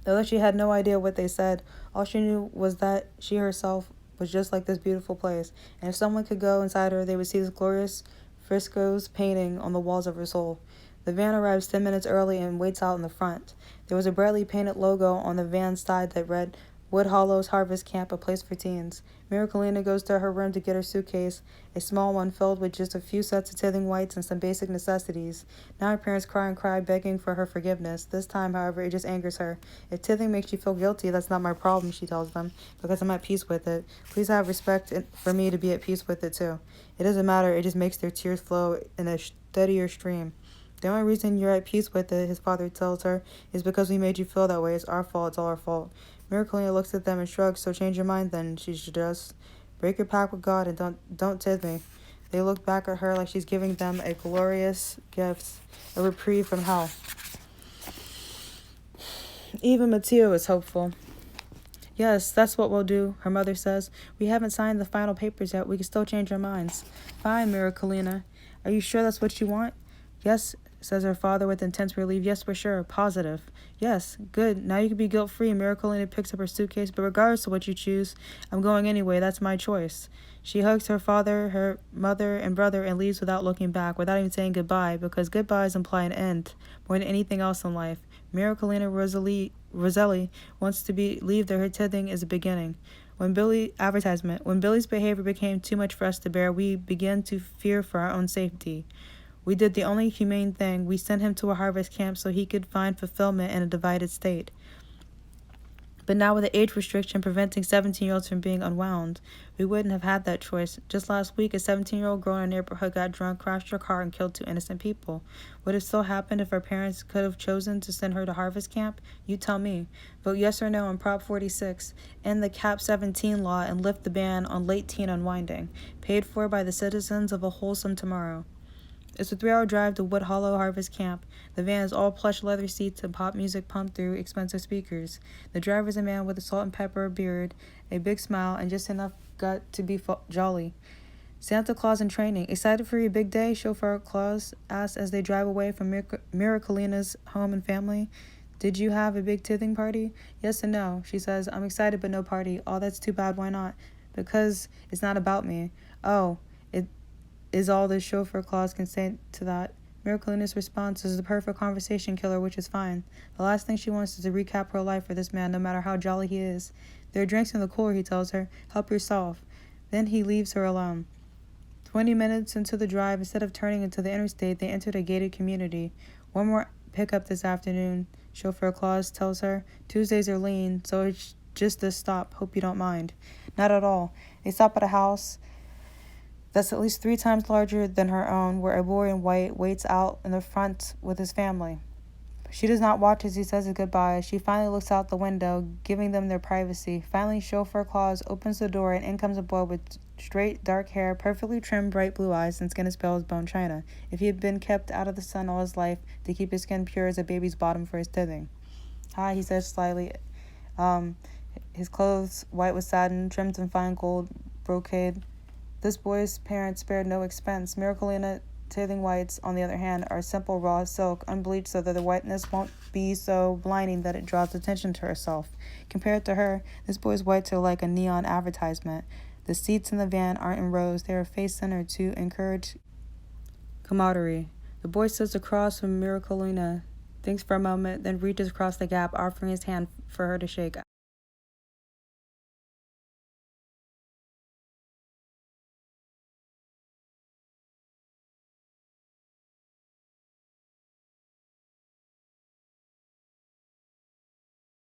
Although she had no idea what they said, all she knew was that she herself was just like this beautiful place, and if someone could go inside her, they would see this glorious frescoes painting on the walls of her soul. The van arrives 10 minutes early and waits out in the front. There was a brightly painted logo on the van's side that read, Wood Hollow's Harvest Camp, a place for teens. Miraculina goes to her room to get her suitcase, a small one filled with just a few sets of tithing whites and some basic necessities. Now her parents cry and cry, begging for her forgiveness. This time, however, it just angers her. If tithing makes you feel guilty, that's not my problem, she tells them, because I'm at peace with it. Please have respect for me to be at peace with it, too. It doesn't matter, it just makes their tears flow in a steadier stream. The only reason you're at peace with it, his father tells her, is because we made you feel that way. It's our fault, it's all our fault. Miraculina looks at them and shrugs. So change your mind then, she suggests. Break your pact with God and don't tithe me. They look back at her like she's giving them a glorious gift, a reprieve from hell. Even Matteo is hopeful. Yes, that's what we'll do, her mother says. We haven't signed the final papers yet. We can still change our minds. Fine, Miraculina. Are you sure that's what you want? Yes, says her father with intense relief. Yes, for sure. Positive. Yes, good. Now you can be guilt-free. Miraculina picks up her suitcase, but regardless of what you choose, I'm going anyway. That's my choice. She hugs her father, her mother, and brother and leaves without looking back, without even saying goodbye, because goodbyes imply an end, more than anything else in life. Miraculina Roselli wants to believe that her tithing is a beginning. When Billy's behavior became too much for us to bear, we began to fear for our own safety. We did the only humane thing. We sent him to a harvest camp so he could find fulfillment in a divided state. But now with the age restriction preventing 17-year-olds from being unwound, we wouldn't have had that choice. Just last week, a 17-year-old girl in our neighborhood got drunk, crashed her car, and killed 2 innocent people. Would it still happen if our parents could have chosen to send her to harvest camp? You tell me. Vote yes or no on Prop 46, end the Cap 17 law, and lift the ban on late teen unwinding, paid for by the citizens of a wholesome tomorrow. It's a 3-hour drive to Wood Hollow Harvest Camp. The van is all plush leather seats and pop music pumped through expensive speakers. The driver's a man with a salt and pepper beard, a big smile, and just enough gut to be jolly. Santa Claus in training. Excited for your big day? Chauffeur Claus asks as they drive away from Miraculina's home and family. Did you have a big tithing party? Yes and no. She says, I'm excited but no party. Oh, that's too bad. Why not? Because it's not about me. Oh, it is all the chauffeur Claus can say to that. Miraculina's response is the perfect conversation killer, which is fine. The last thing she wants is to recap her life for this man, no matter how jolly he is. There are drinks in the cooler, he tells her. Help yourself. Then he leaves her alone. 20 minutes into the drive, instead of turning into the interstate, they entered a gated community. One more pickup this afternoon, chauffeur Claus tells her. Tuesdays are lean, so it's just this stop. Hope you don't mind. Not at all. They stop at a house that's at least 3 times larger than her own, where a boy in white waits out in the front with his family. She does not watch as he says his goodbye. She finally looks out the window, giving them their privacy. Finally, chauffeur Claus opens the door, and in comes a boy with straight, dark hair, perfectly trimmed, bright blue eyes, and skin as pale as bone china. If he had been kept out of the sun all his life to keep his skin pure as a baby's bottom for his tithing. Hi, he says slyly. His clothes, white with satin, trimmed in fine gold brocade. This boy's parents spared no expense. Miraculina tithing whites, on the other hand, are simple raw silk, unbleached so that the whiteness won't be so blinding that it draws attention to herself. Compared to her, this boy's whites are like a neon advertisement. The seats in the van aren't in rows. They are face-centered to encourage camaraderie. The boy sits across from Miraculina, thinks for a moment, then reaches across the gap, offering his hand for her to shake.